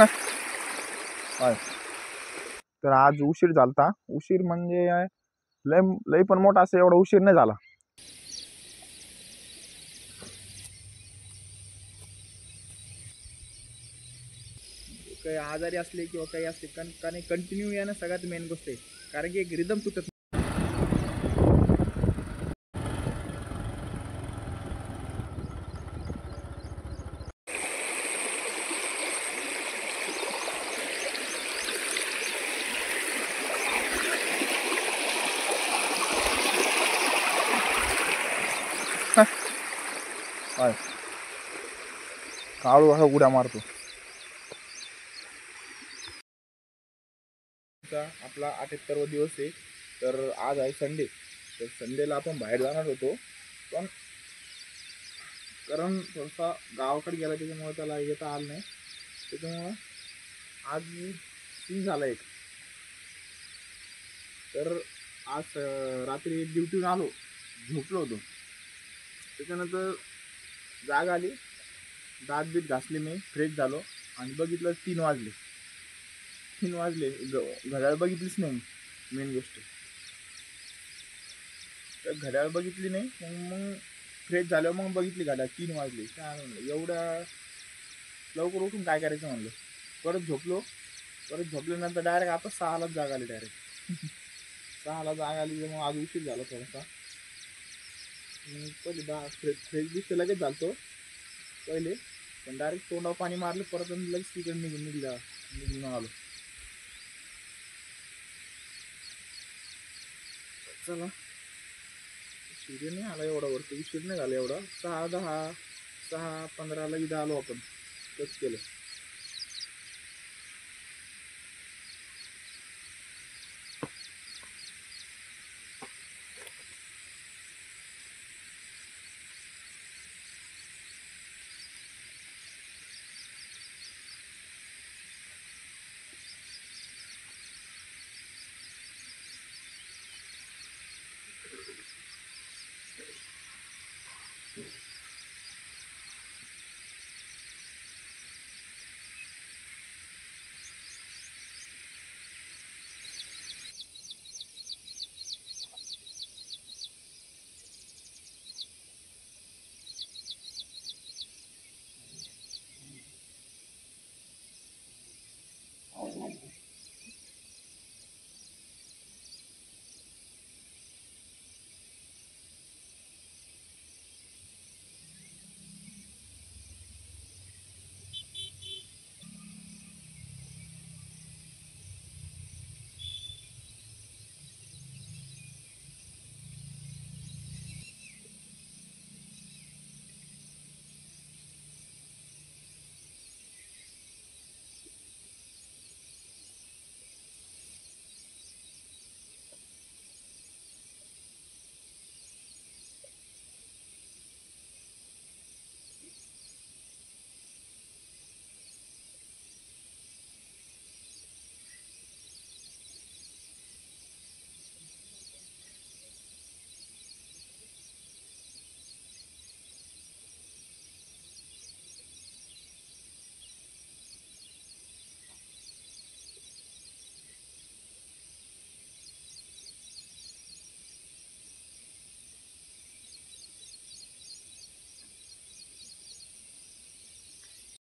होय. तर आज उशीर झालता. उशीर म्हणजे लय लय पण मोठा असं एवढा उशीर नाही झाला. काही आजारी असले किंवा काही असले कारण कंटिन्यू येणं सगळ्यात मेन गोष्ट आहे. कारण की एक रिदम तुटत होय. काळू असा उड्या मारतो. आपला 78वा दिवस आहे. तर आज आहे संडे. तर संडेला आपण बाहेर जाणार होतो, पण कारण थोडासा गावाकडे गेला त्याच्यामुळे त्याला येता आलं नाही. त्याच्यामुळं आज सीन झाला एक. तर आज रात्री ड्युटीहून आलो, झोपलो होतो. त्याच्यानंतर जाग आली, दात बीत घासले, मी फ्रेश झालो आणि बघितलं 3 वाजले. 3 वाजले, घड्याळ बघितलीच नाही मेन गोष्ट. तर घड्याळ बघितली नाही. मग फ्रेश झाल्यावर मग बघितली घड्याळ, 3 वाजले. काय म्हणलं एवढ्या लवकर उठून काय करायचं म्हणलं. परत झोपल्यानंतर डायरेक्ट आता 6लाच जाग आली. डायरेक्ट 6ला जाग आली. मग आज उशीर झाला थोडासा. पहिले फ्रेश दिसते लगेच झालतो पहिले, पण डायरेक्ट तोंडावर पाणी मारलं परत आणि लगेच तिकडे निघून आलो. चला, उशीर नाही आला एवढा, वरती उशीर नाही झाला एवढा. 6:10, 6:15ला इथं आलो आपण. तेच केलं.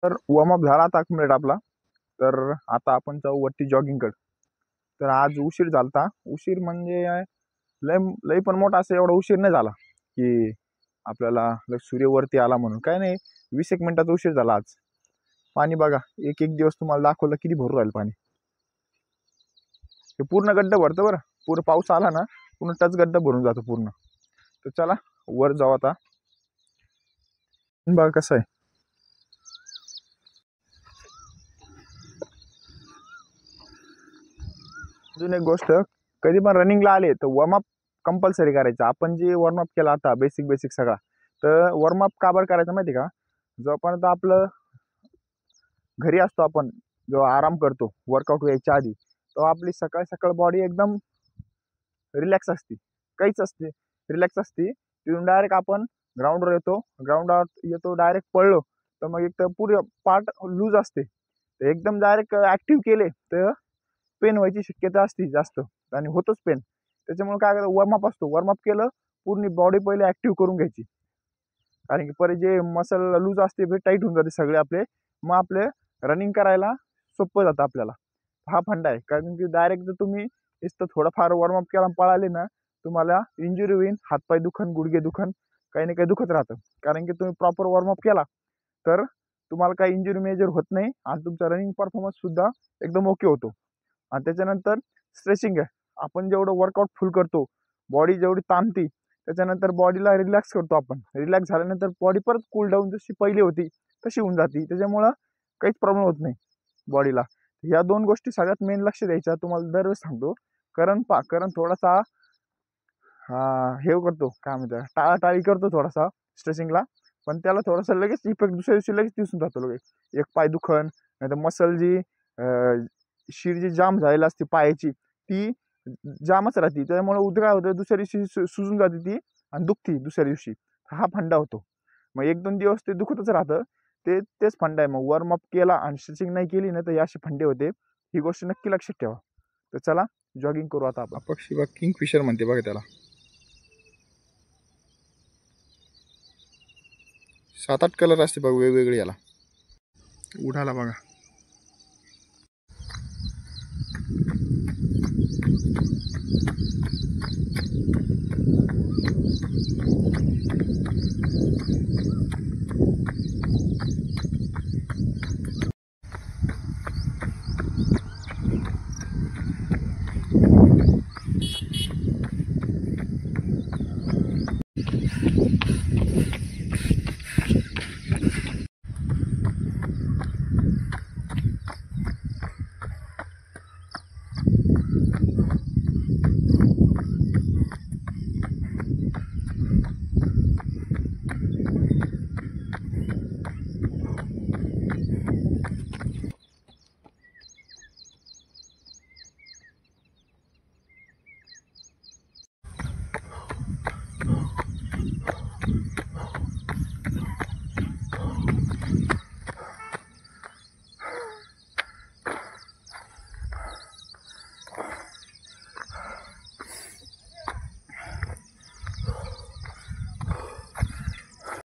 तर वॉर्मअप झाला आता कम्प्लीट आपला. तर आता आपण जाऊ वरती जॉगिंगकडे. तर आज उशीर झालता. उशीर म्हणजे लय लय पण मोठा असं एवढा उशीर नाही झाला की आपल्याला सूर्यवरती आला म्हणून. काय नाही, 20 मिनिटाचा उशीर झाला आज. पाणी बघा, एक एक दिवस तुम्हाला दाखवलं किती भरून राहील पाणी. हे पूर्ण गड्डा भरतं बरं. पूर्ण पाऊस आला ना पूर्ण टच गड्डा भरून जातो पूर्ण. तर चला वर जाऊ आता. बघा कसं आहे. अजून एक गोष्ट, कधी पण रनिंगला आले तर वॉर्मअप कंपल्सरी करायचं. आपण जे वॉर्मअप केला आता बेसिक सगळा, तर वॉर्मअप का बरं करायचं माहिती का? जोपर्यंत आपलं घरी असतो आपण, जो आराम करतो वर्कआउट व्हायच्या आधी, तो आपली सकाळ बॉडी एकदम रिलॅक्स असते, काहीच असते रिलॅक्स असते. तिथून डायरेक्ट आपण ग्राउंडवर येतो. ग्राउंडवर येतो डायरेक्ट पळलो तर मग एक तर पुरे पार्ट लूज असते. तर एकदम डायरेक्ट ॲक्टिव्ह केले तर पेन व्हायची शक्यता असते जास्त आणि होतोच पेन. त्याच्यामुळे काय करायचं, वॉर्मअप असतो, वॉर्मअप केलं पूर्ण बॉडी पहिले ॲक्टिव्ह करून घ्यायची, कारण की परत जे मसल लूज असते ते टाईट होऊन जाते सगळे आपले, मग आपले रनिंग करायला सोपं जातं आपल्याला. हा फंडा आहे, कारण की डायरेक्ट जर तुम्ही नुसतं थोडंफार वॉर्मअप केला पळाले ना, तुम्हाला इंजुरी होईल, हातपाय दुखन, गुडघे दुखन, काही ना काही दुखत राहतं. कारण की तुम्ही प्रॉपर वॉर्मअप केला तर तुम्हाला काही इंजुरी मेजर होत नाही आणि तुमचा रनिंग परफॉर्मन्स सुद्धा एकदम ओके होतो. आणि त्याच्यानंतर स्ट्रेचिंग आहे, आपण जेवढं वर्कआउट फुल करतो, बॉडी जेवढी ताणती, त्याच्यानंतर बॉडीला रिलॅक्स करतो आपण. रिलॅक्स झाल्यानंतर बॉडी परत कूल डाऊन जशी पहिली होती तशी होऊन जाते, त्याच्यामुळं काहीच प्रॉब्लेम होत नाही बॉडीला. ह्या 2 गोष्टी सगळ्यात मेन लक्ष द्यायच्या, तुम्हाला दरवेळेस सांगतो. करण थोडासा हे करतो, काय म्हणतात, टाळाटाळी करतो थोडासा स्ट्रेचिंगला, पण त्याला थोडासा लगेच इफेक्ट दुसऱ्या दिवशी लगेच दिसून जातो. लगेच एक पाय दुखन, नाही तर मसल जी शीर जी जाम झालेली असते पायाची ती जामच राहते, त्यामुळे काय होतं, दुसऱ्या दिवशी सुजून जाते ती आणि दुखती दुसऱ्या दिवशी. हा फंडा होतो. मग 1-2 दिवस ते दुखतच राहतं, तेच फंडा आहे. मग वॉर्मअप केला आणि स्ट्रेचिंग नाही केली ना तर हे असे फंडे होते. ही गोष्ट नक्की लक्षात ठेवा. तर चला जॉगिंग करू आता आपण. पक्षी बघ, किंगफिशर म्हणते बघा त्याला. 7-8 कलर असते बघ वेगवेगळे याला. उडाला बघा.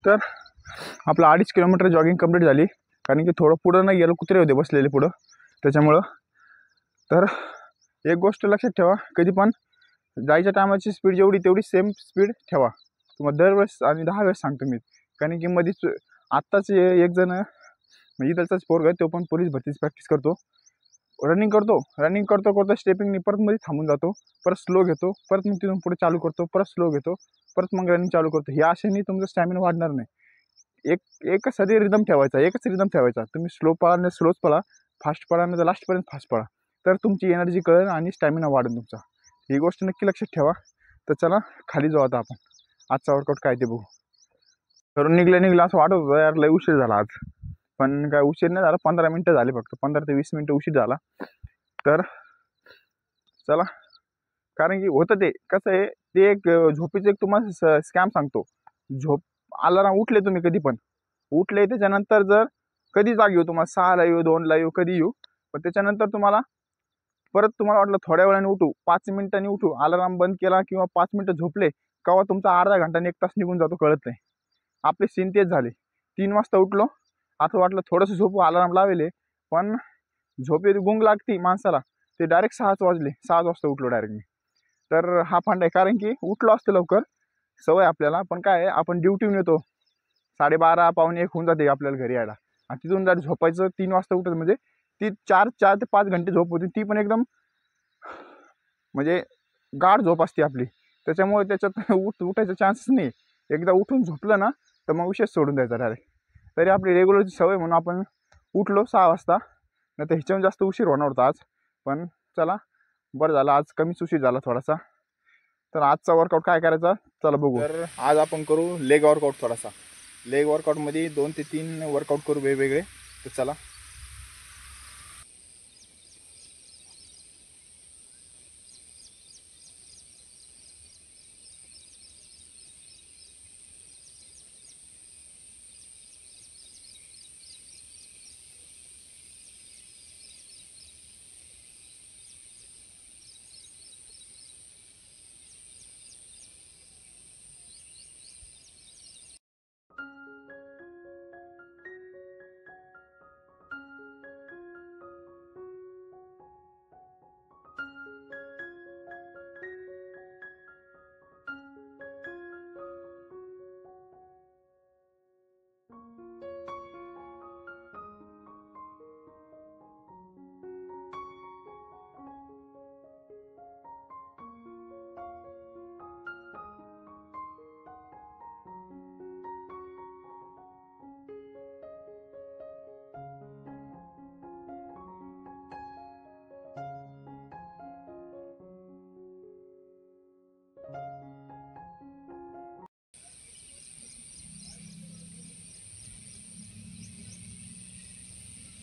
तर आपलं 2.5 किलोमीटर जॉगिंग कंप्लीट झाली, कारण की थोडं पुढं नाही गेलं, कुत्रे होते बसलेले पुढं, त्याच्यामुळं. तर एक गोष्ट लक्षात ठेवा, कधी पण जायच्या टायमाची स्पीड जेवढी तेवढी सेम स्पीड ठेवा. तुम्हाला दरवेळेस आणि 10 वेळेस सांगतो मी, कारण की मध्येच आत्ताच एक जण म्हणजे इथलचाच पोरगा आहे, तो पण पोलीस भरतीची प्रॅक्टिस करतो, रनिंग करतो स्टेपिंगनी परत मध्ये थांबून जातो, परत स्लो घेतो, परत मग तिथून पुढे चालू करतो, परत स्लो घेतो, परत मग रनिंग चालू करतो. हे अशाने तुमचा स्टॅमिना वाढणार नाही. एकच साधी रिदम ठेवायचा, एकच रिदम ठेवायचा. तुम्ही स्लो पळा नाही स्लोच पळा, फास्ट पळा नाही तर लास्टपर्यंत फास्ट पळा, तर तुमची एनर्जी कळेल आणि स्टॅमिना वाढेल तुमचा. ही गोष्ट नक्की लक्षात ठेवा. तर चला खाली जाऊ आता आपण, आजचा वर्कआउट काय ते बघू. करून निघलं असं वाटत होतं यार लय उशीर झाला आज, पण काय उशीर नाही झाला, 15 मिनटं झाले फक्त, 15 ते 20 मिनटं उशीर झाला. तर चला, कारण की होतं ते कसं आहे, ते एक झोपेचं एक तुम्हाला स्कॅम सांगतो. झोप अलार्म उठले तुम्ही कधी पण उठले, त्याच्यानंतर जर कधी जाग येऊ, तुम्हाला 6ला येऊ 2ला येऊ कधी येऊ, पण त्याच्यानंतर तुम्हाला परत तुम्हाला वाटलं थोड्या वेळाने उठू, 5 मिनिटांनी उठू, अलार्म बंद केला किंवा 5 मिनिटं झोपले, केव्हा तुमचा अर्धा घंटा आणि 1 तास निघून जातो कळत नाही. आपले सीन तेच झाले. 3 वाजता उठलो, असं वाटलं थोडंसं झोपू, अलार्म लावले, पण झोपेत गुंग लागती माणसाला, ते डायरेक्ट 6 वाजले, 6 वाजता उठलो डायरेक्ट मी. तर हा फंड आहे, कारण की उठलो असतो लवकर, सवय आपल्याला, पण काय आहे, आपण ड्युटीहून येतो 12:30 पावणे 1 होऊन जाते आपल्याला घरी यायला, आणि तिथून जर झोपायचं 3 वाजता उठायचं म्हणजे ती 4 ते 5 घंटे झोप होती, ती पण एकदम म्हणजे गाढ झोप असते आपली, त्याच्यामुळे त्याच्यात उठायचा चान्सच नाही. एकदा उठून झोपलं ना तर मग विषय सोडून द्यायचा डायरेक्ट. तरी आपली रेग्युलरची सवय म्हणून आपण उठलो 6 वाजता, नाही तर ह्याच्याहून जास्त उशीर होणार होता आज, पण चला बरं झालं, आज कमीच उशीर झाला थोडासा. तर आजचा वर्कआउट काय करायचा चला बघू. तर आज आपण करू लेग वर्कआउट थोडासा. लेग वर्कआउटमध्ये 2 ते 3 वर्कआउट करू वेगवेगळे. तर चला.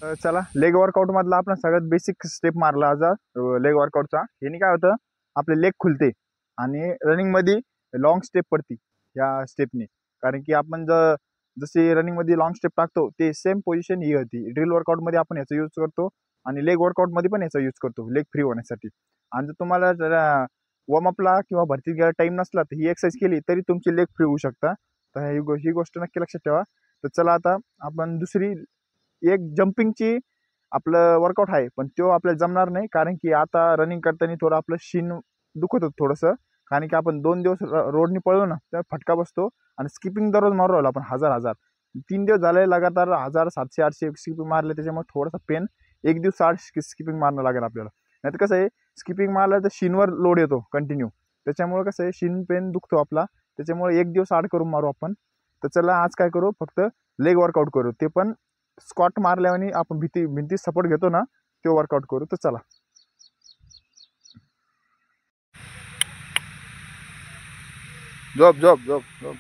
चला लेग वर्कआउट मधला आपण सगळ्यात बेसिक स्टेप मारला आज लेग वर्कआउटचा. याने काय होतं, आपले लेग खुलते आणि रनिंग मध्ये लॉंग स्टेप पडती या स्टेपने. कारण की आपण जसे रनिंग मध्ये लॉंग स्टेप टाकतो ते सेम पोझिशन ही होती. ड्रिल वर्कआउट मध्ये आपण याचा यूज करतो आणि लेग वर्कआउट मध्ये पण याचा यूज करतो लेग फ्री होण्यासाठी. आणि जर तुम्हाला वॉर्मअपला किंवा भरती घ्यायला टाइम नसला तर ही एक्सरसाइज केली तरी तुमची लेग फ्री होऊ शकता. तर ही गोष्ट नक्की लक्षात ठेवा. तर चला आता आपण दुसरी एक जम्पिंगची आपलं वर्कआउट आहे, पण तो आपल्याला जमणार नाही कारण की आता रनिंग करताना थोडं आपलं शिन दुखत होतं थोडंसं. कारण की आपण 2 दिवस रोडनी पळलो ना तर फटका बसतो. आणि स्किपिंग दररोज मारू राहिलो आपण हजार 3 दिवस झाले लगातार 1700-800 स्किपिंग मारले, त्याच्यामुळे थोडासा पेन. एक दिवस 8 स्किपिंग मारणं लागेल आपल्याला. नाही तर कसं आहे, स्किपिंग मारलं तर शिनवर लोड येतो कंटिन्यू. त्याच्यामुळे कसं आहे, शिन पेन दुखतो आपला. त्याच्यामुळे एक दिवस 8 करून मारू आपण. तर चला आज काय करू, फक्त लेग वर्कआउट करू, ते पण स्क्वॉट मारल्याने आपण भिंती सपोर्ट घेतो ना, तो वर्कआउट करू. तर चला. झोप झोप झोप झोप.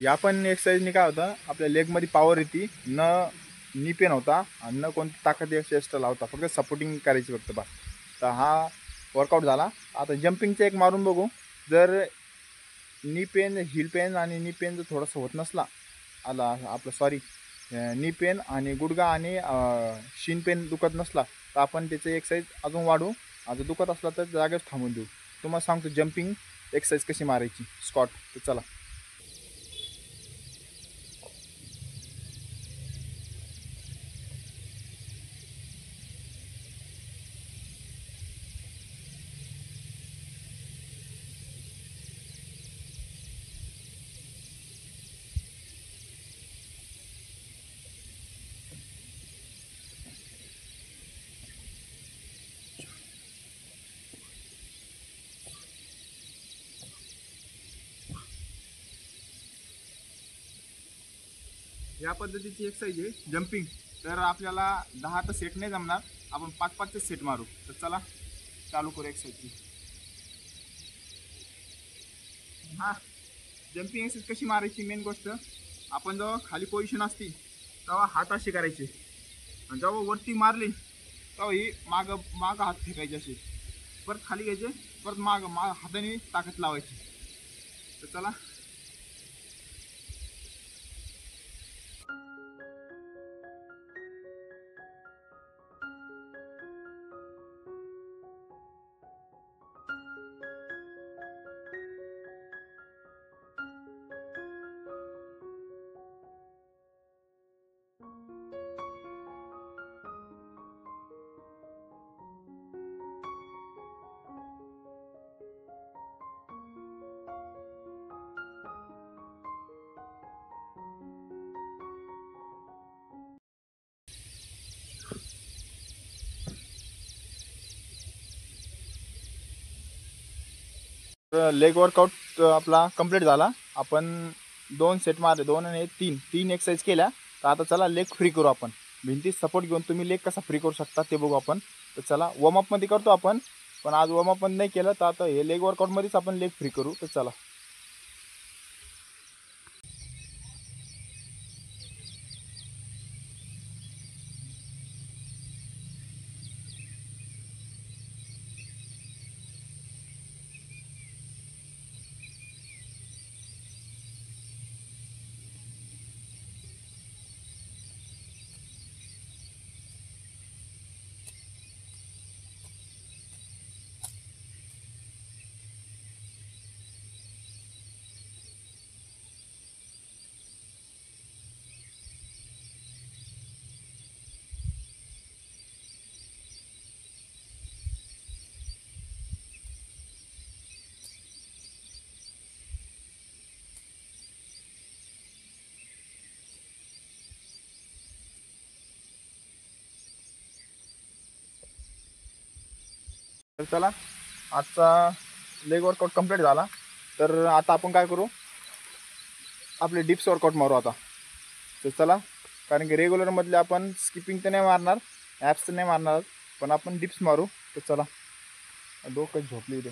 या पण एक्सरसाइजने काय होतं, आपल्या लेगमध्ये पॉवर येते. नी पेन होता आणि न कोणती ताकद एक्स्ट्रा लावता, फक्त सपोर्टिंग करायची फक्त बस. तर हा वर्कआउट झाला. आता जम्पिंगचं एक मारून बघू. जर नी पेन, हिल पेन आणि नी पेन जर थोडंसं होत नसला आला आपलं, सॉरी, नी पेन आणि गुडगा आणि शिन पेन दुखत नसला तर आपण त्याचं एक्सरसाइज अजून वाढू. आता दुखत असला तर जागेच थांबून देऊ. तुम्हाला सांगतो जम्पिंग एक्सरसाइज कशी मारायची स्कॉट. तर चला. या पद्धतीची एक्सरसाइज आहे जम्पिंग. तर आपल्याला 10 तर सेट नाही जमणार, आपण 5-5चे सेट मारू. तर चला चालू करू एक्सरसाइजची. हां, जम्पिंग एक्सरसाइज कशी मारायची, मेन गोष्ट आपण जेव्हा खाली पोझिशन असती तेव्हा हात असे करायचे आणि जेव्हा वरती मारली तेव्हा ही मागं हात फेकायचे असे, परत खाली घ्यायचे, परत मागं हाताने ताकद लावायची. तर चला. लेग वर्कआउट आपला कंप्लीट झाला. आपण 2 सेट मारले, 2 आणि 3 एक्सरसाइज केल्या. तर आता चला लेग फ्री करू आपण. भिंतीत सपोर्ट घेऊन तुम्ही लेग कसा फ्री करू शकता ते बघू आपण. तर चला, वॉर्मअपमध्ये करतो आपण, पण आज वॉर्मअपमध्ये नाही केलं तर आता हे लेग वर्कआउटमध्येच आपण लेग फ्री करू. तर चला. तर चला, आजचा लेग वर्कआउट कंप्लीट झाला. तर आता आपण काय करू, आपले डिप्स वर्कआउट मारू आता. तर चला, कारण की रेग्युलरमधले आपण स्किपिंग तर नाही मारणार, ॲप्स तर नाही मारणार, पण आपण डिप्स मारू. तर चला, डोकं झोपली इथे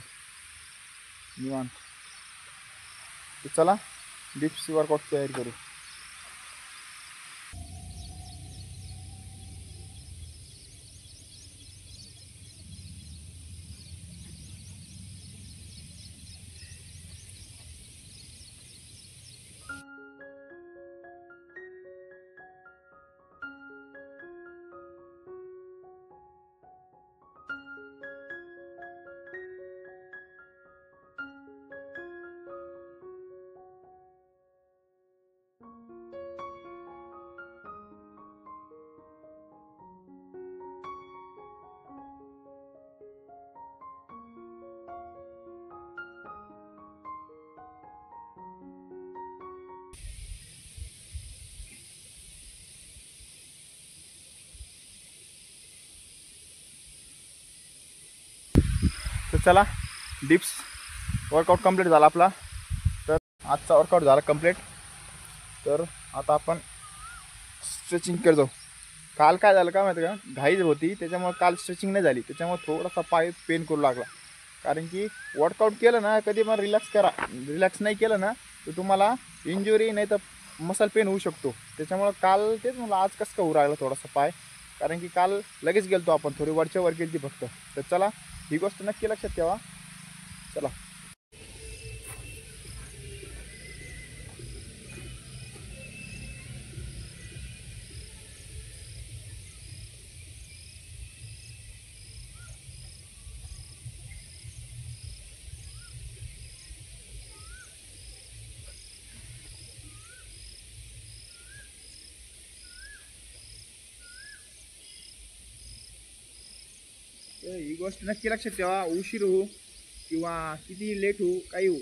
निवांत. तर चला, डिप्स वर्कआउट तयारी करू. तर चला, डिप्स वर्कआउट कंप्लीट झाला आपला. तर आजचा वर्कआउट झाला कंप्लीट. तर आता आपण स्ट्रेचिंग करत जाऊ. काल काय झालं का माहिती का, घाई होती त्याच्यामुळे काल स्ट्रेचिंग नाही झाली, त्याच्यामुळे थोडासा पाय पेन करू लागला. कारण की वर्कआउट केलं ना, कधी पण रिलॅक्स करा. रिलॅक्स नाही केलं ना तर तुम्हाला इंजुरी नाही तर मसल पेन होऊ शकतो. त्याच्यामुळं काल तेच म्हणलं आज कसं का होऊ राहिला थोडासा पाय, कारण की काल लगेच गेलतो आपण, थोडी वरच्या वर गेली फक्त. तर चला, ही गोष्ट नक्की लक्षात ठेवा. चला, तर ही गोष्ट नक्की लक्षात ठेवा. उशीर हो किंवा किती लेट हो, काही हो,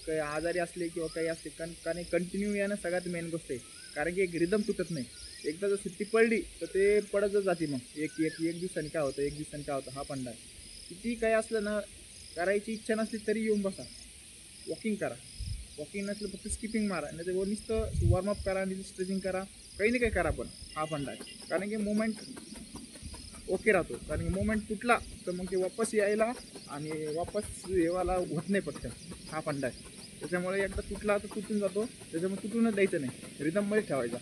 काही आजारी असले किंवा काही असले, कारण कंटिन्यू येणं सगळ्यात मेन गोष्ट आहे. कारण की एक रिदम तुटत नाही. एकदा जर सुट्टी पडली तर ते पडतच जाते. मग एक एक एक दिवसाने काय होतं, एक दिवसाने काय होतं, हा पंडा आहे. किती काही असलं ना, करायची इच्छा नसली तरी येऊन बसा, वॉकिंग करा. वॉकिंग नसलं फक्त स्किपिंग मारा, नाही तर नुसतं वॉर्मअप करा आणि स्ट्रेचिंग करा, काही नाही काही करा, पण हा फंडा आहे. कारण की मुवमेंट ओके राहतो. कारण की मुवमेंट तुटला तर मग ते वापस यायला आणि वापस येवायला होत नाही पटकन. हा फंडा आहे. त्याच्यामुळे एकदा तुटला तर तुटून जातो, त्याच्यामुळे तुटूनच द्यायचं नाही, रिदममध्ये ठेवायचा.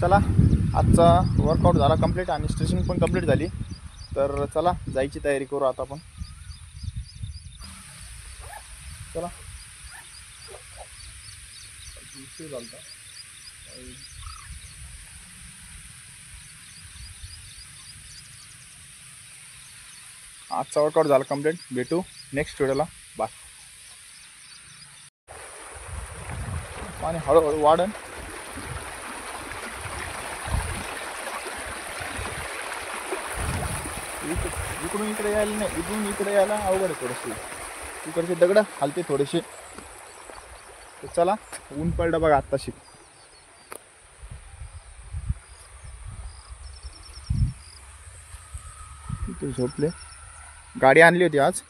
चला आजचा वर्कआउट झाला कंप्लीट आणि स्ट्रेचिंग पण कंप्लीट झाली. तर चला जायची तयारी करू आता आपण. चला आजचा वर्कआउट झाला कंप्लीट. भेटू नेक्स्ट व्हिडिओला. बाय. आणि हळूहळू वाढन. इकडून इकडे यायला नाही, इकडून इकडे यायला अवघड आहे थोडंसं. इकडचे दगड हलते थोडेसे. तर चला ऊन पडलं बघा आत्ताशी. इथे झोपले. गाडी आणली होती आज.